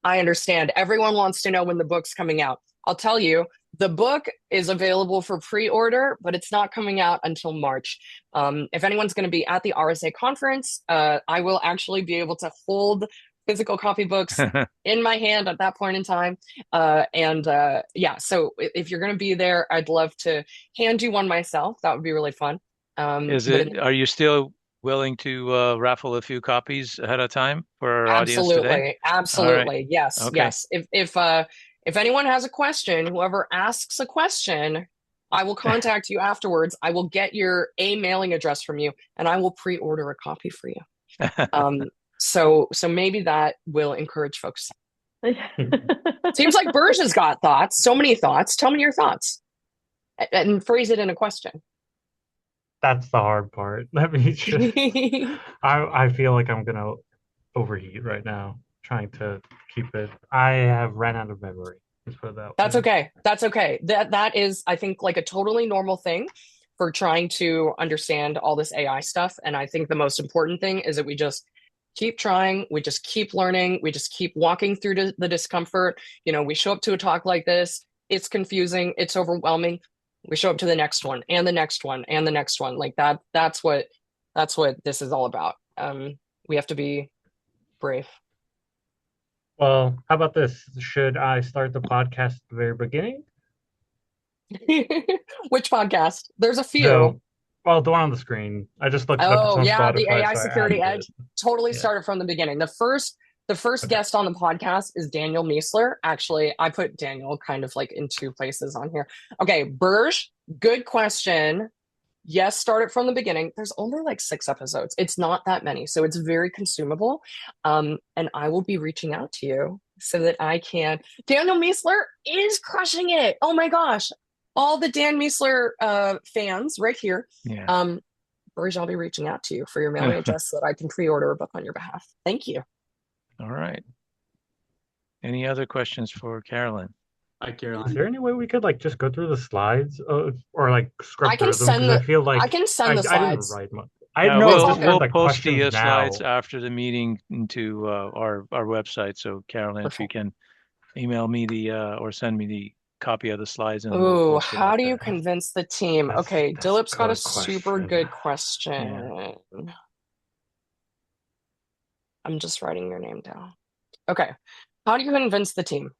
I understand. Everyone wants to know when the book's coming out. I'll tell you, the book is available for pre-order, but it's not coming out until March. If anyone's going to be at the RSA conference, I will actually be able to hold physical copy books in my hand at that point in time. Yeah, so if you're going to be there, I'd love to hand you one myself. That would be really fun. Are you still willing to raffle a few copies ahead of time for our audience today? Absolutely. All right. Absolutely. Yes. Okay. Yes. If anyone has a question, whoever asks a question, I will contact you afterwards. I will get your mailing address from you and I will pre-order a copy for you. So maybe that will encourage folks. Seems like Burge has got thoughts, so many thoughts. Tell me your thoughts and phrase it in a question. That's the hard part. Let me just I feel like I'm gonna overheat right now, trying to keep it. I have ran out of memory. Let's put it that That's way. okay. That's okay. That is, I think, like a totally normal thing for trying to understand all this AI stuff. And I think the most important thing is that we just keep trying, we just keep learning, we just keep walking through the discomfort. You know, we show up to a talk like this, it's confusing, it's overwhelming. We show up to the next one and the next one and the next one. Like that's what this is all about. We have to be brave. Well, how about this? Should I start the podcast at the very beginning? Which podcast? There's a The few. well, the one on the screen. I just looked it up. It's Oh on yeah, the Spotify, AI so I Security added it. Edge totally Yeah. started from the beginning. The first Okay. guest on the podcast is Daniel Miesler. Actually, I put Daniel kind of like in two places on here. Okay, Burge, good question. Yes, start it from the beginning. There's only like 6 episodes. It's not that many, so it's very consumable. And I will be reaching out to you so that I can. Daniel Miesler is crushing it. Oh my gosh, all the Dan Miesler fans right here. Yeah. Burge, I'll be reaching out to you for your mailing address so that I can pre-order a book on your behalf. Thank you. All right. Any other questions for Carolyn? Hi, Is Caroline. there any way we could like just go through the slides, or like I scrub can through them? send Because I the feel I like can send the I didn't slides. write much. I Yeah, know It's it's all just for good. we'll like post questions the slides now. after the meeting into our website. So Carolyn, if you Perfect. can email me the or send me the copy of the slides, and we'll Ooh, post it how out do you there. convince the team? That's Okay, that's a Dilip's got a good super question. good Yeah. question. I'm just writing your name down. Okay. How do you convince the team?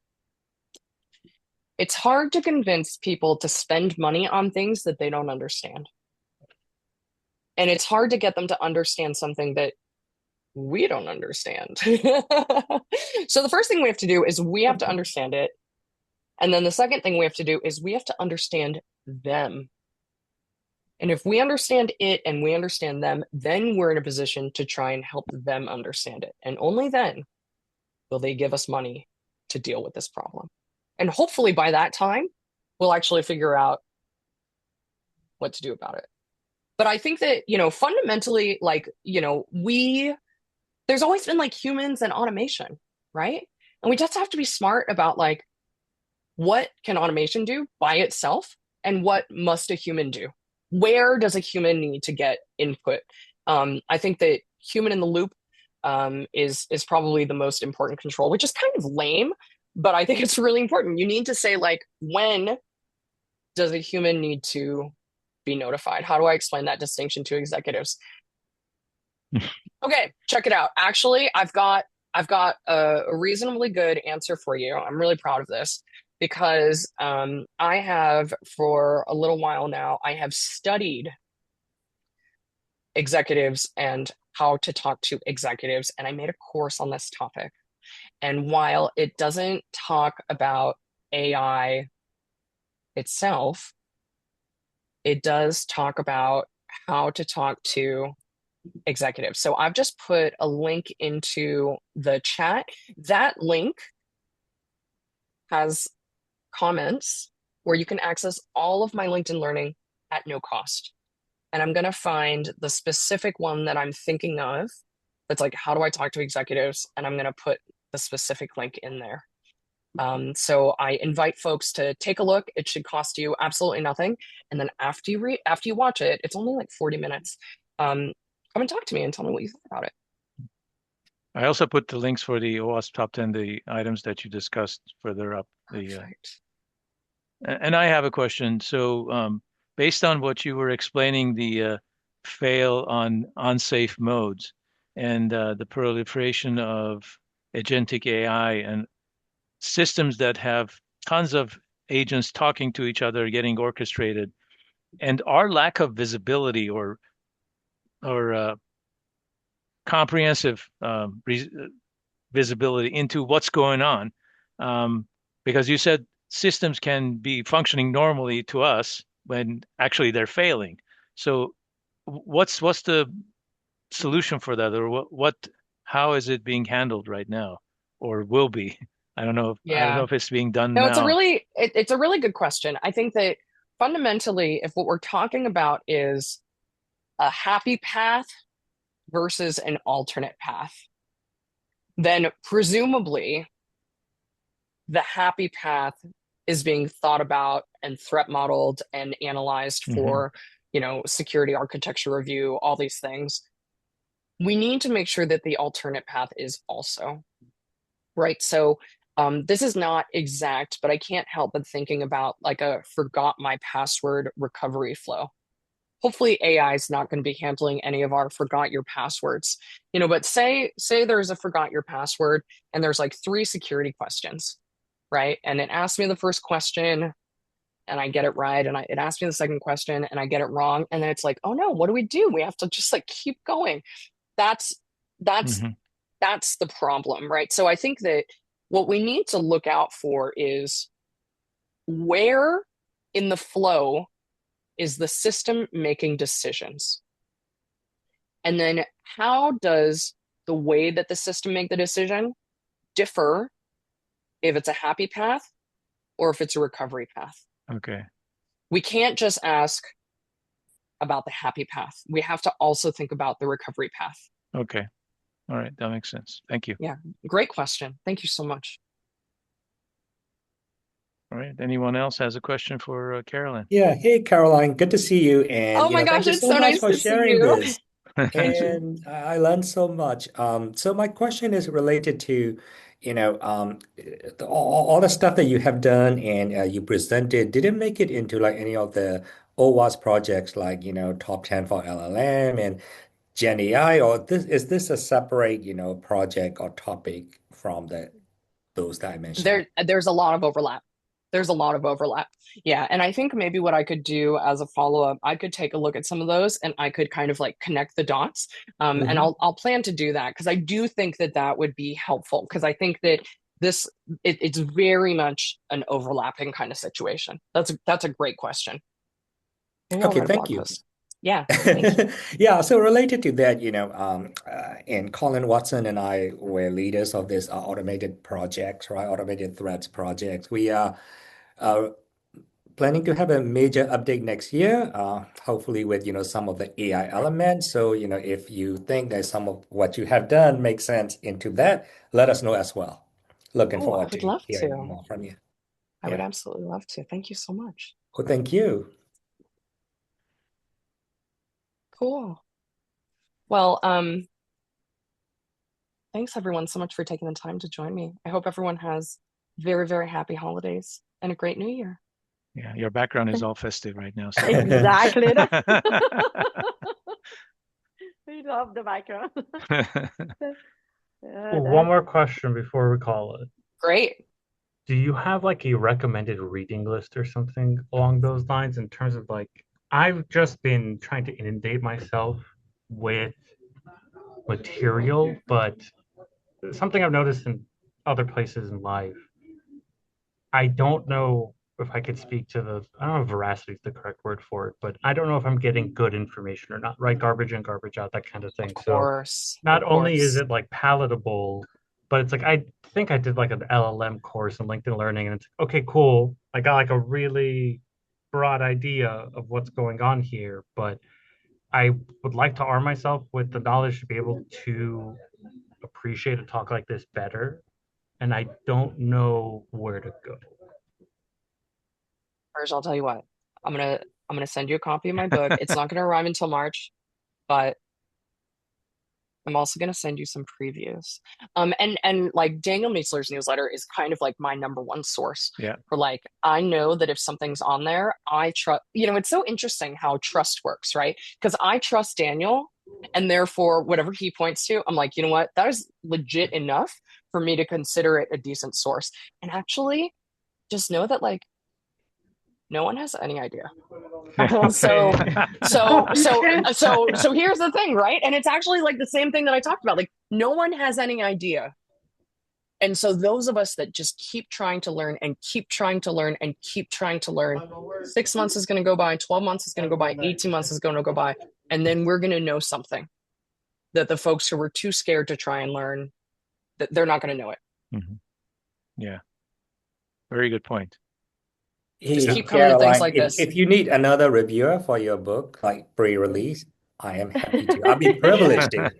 It's hard to convince people to spend money on things that they don't understand. And it's hard to get them to understand something that we don't understand. So the first thing we have to do is we have to understand it. And then the second thing we have to do is we have to understand them. And if we understand it and we understand them, then we're in a position to try and help them understand it. And only then will they give us money to deal with this problem. And hopefully by that time, we'll actually figure out what to do about it. But I think that, fundamentally, like, there's always been like humans and automation, right? And we just have to be smart about like, what can automation do by itself and what must a human do? Where does a human need to get input? I think that human in the loop is probably the most important control, which is kind of lame, but I think it's really important. You need to say like, when does a human need to be notified? How do I explain that distinction to executives? Okay, check it out. Actually, I've got a reasonably good answer for you. I'm really proud of this because I have for a little while now, I have studied executives and how to talk to executives, and I made a course on this topic. And while it doesn't talk about AI itself, it does talk about how to talk to executives. So I've just put a link into the chat. That link has comments where you can access all of my LinkedIn learning at no cost. And I'm going to find the specific one that I'm thinking of that's like, how do I talk to executives? And I'm going to put the specific link in there. So I invite folks to take a look. It should cost you absolutely nothing. And then after you watch it, it's only like 40 minutes. Come and talk to me and tell me what you think about it. I also put the links for the OWASP top 10, the items that you discussed further up. Perfect. And I have a question. So, based on what you were explaining, the fail on unsafe modes and the proliferation of agentic AI and systems that have tons of agents talking to each other, getting orchestrated, and our lack of visibility or comprehensive visibility into what's going on. Um, because you said systems can be functioning normally to us when actually they're failing. So what's the solution for that, or what how is it being handled right now, or will be? I don't know Yeah. if it's being done No, now. it's a really good question. I think that fundamentally, if what we're talking about is a happy path versus an alternate path, then presumably the happy path is being thought about and threat modeled and analyzed Hmm. for, security architecture review, all these things. We need to make sure that the alternate path is also, right? So this is not exact, but I can't help but thinking about like a forgot my password recovery flow. Hopefully AI is not going to be handling any of our forgot your passwords. But say there's a forgot your password and there's like three security questions, right? And it asks me the first question and I get it right, and it asks me the second question and I get it wrong, and then it's like, oh no, what do we do? We have to just like keep going. That's that's Hmm. that's the problem, right? So I think that what we need to look out for is where in the flow is the system making decisions? And then how does the way that the system make the decision differ if it's a happy path or if it's a recovery path? Okay. We can't just ask about the happy path. We have to also think about the recovery path. Okay. All right. That makes sense. Thank you. Yeah, great question. Thank you so much. All right. Anyone else has a question for Carolyn? Yeah, hey Caroline, good to see you, Oh and my gosh, thank you it's so so much nice for to see sharing you. this. Thank you. And I learned so much. So my question is related to, all the stuff that you have done and you presented. Did it make it into like any of the OWASP projects, like top 10 for LLM and Gen AI, or this is this a separate project or topic from those that I mentioned? There's a lot of overlap. There's a lot of overlap. Yeah. And I think maybe what I could do as a follow-up, I could take a look at some of those and I could kind of like connect the dots. And Hmm. I'll plan to do that because I do think that that would be helpful because I think that it's very much an overlapping kind of situation. That's a great question. Maybe I'll Okay, write a thank blog you. post. Yeah, thank you. Yeah, so related to that, and Colin Watson and I were leaders of this automated projects, right? Automated threats projects. We are uh, planning to have a major update next year, hopefully with, some of the AI elements. So, if you think that some of what you have done makes sense into that, let us know as well. Looking Oh, I forward would to love hearing to. more from you. I would Yeah. absolutely love to. Thank you so much. Well, thank you. Cool. Well, thanks everyone so much for taking the time to join me. I hope everyone has very, very happy holidays and a great new year. Yeah, your background is all festive right now, so Exactly. We love the background. One more question before we call it. Great. Do you have like a recommended reading list or something along those lines in terms of like, I've just been trying to inundate myself with material, but something I've noticed in other places in life, I don't know if I could speak to I don't know if veracity is the correct word for it, but I don't know if I'm getting good information or not, right? Garbage in, garbage out, that kind of Of thing. So course. not Of only is course. it like palatable, but it's like I think I did like an LLM course in LinkedIn Learning, and it's okay, cool. I got like a really broad idea of what's going on here, but I would like to arm myself with the knowledge to be able to appreciate a talk like this better, and I don't know where to go. First, I'll tell you what. I'm gonna send you a copy of my book. It's not gonna arrive until March, but I'm also going to send you some previews. And like Daniel Miessler's newsletter is kind of like my number one source yeah. for like, I know that if something's on there, I trust, it's so interesting how trust works, right? Because I trust Daniel and therefore whatever he points to, I'm like, you know what? That is legit enough for me to consider it a decent source. And actually just know that like, no one has any idea. So, Okay. so here's the thing, right? And it's actually like the same thing that I talked about. Like, no one has any idea. And so those of us that just keep trying to learn and keep trying to learn and keep trying to learn, 6 months is going to go by, 12 months is going to go by, 18 months is going to go by, and then we're going to know something that the folks who were too scared to try and learn, that they're not going to know it. Mhm. Yeah. Very good point. Just Hey, keep coming to things Caroline, like this. if you need another reviewer for your book, like pre-release, I am happy to. I'll be privileged to.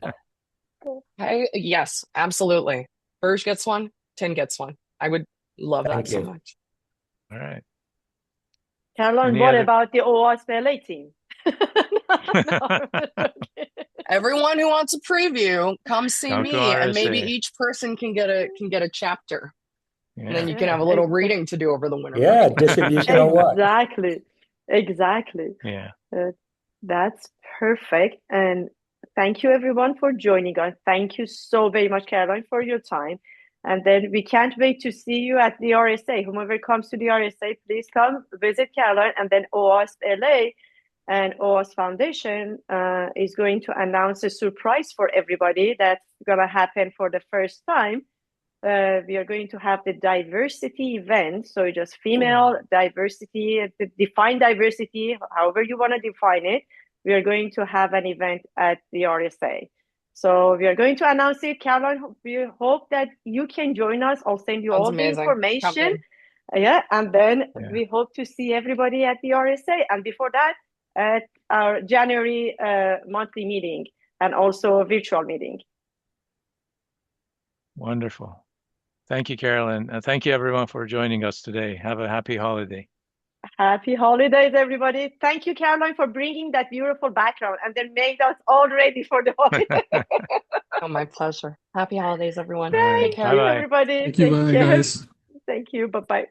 Hey, yes, absolutely. Burge gets one, 10 gets one. I would love that Thank so you. much. All right. Caroline, Any what other? about the OWASP LA team? No, okay. Everyone who wants a preview, come see Come to me, and maybe RSA. each person can get a chapter, and then Yeah. you can Yeah, have a little reading to do over the winter Yeah, break. distribution or what? exactly. Exactly. Yeah. Uh, that's perfect. And thank you everyone for joining us. Thank you so very much, Caroline, for your time. And then we can't wait to see you at the RSA. Whomever comes to the RSA, please come visit Caroline. And then OWASP LA and OWASP Foundation is going to announce a surprise for everybody that's going to happen for the first time. We are going to have the diversity event. So just female diversity, define diversity, however you want to define it. We are going to have an event at the RSA. So we are going to announce it. Caroline, we hope that you can join us. I'll send you Sounds all the amazing. information. Coming. Yeah, and then Yeah. we hope to see everybody at the RSA. And before that, at our January monthly meeting and also a virtual meeting. Wonderful. Thank you, Carolyn. Thank you, everyone, for joining us today. Have a happy holiday. Happy holidays, everybody. Thank you, Caroline, for bringing that beautiful background and then made us all ready for the holiday. Oh, my pleasure. Happy holidays, everyone. All right. Take Thank care. you, Bye-bye. everybody. Thank you. Take Bye, care. guys. Thank you. Bye-bye.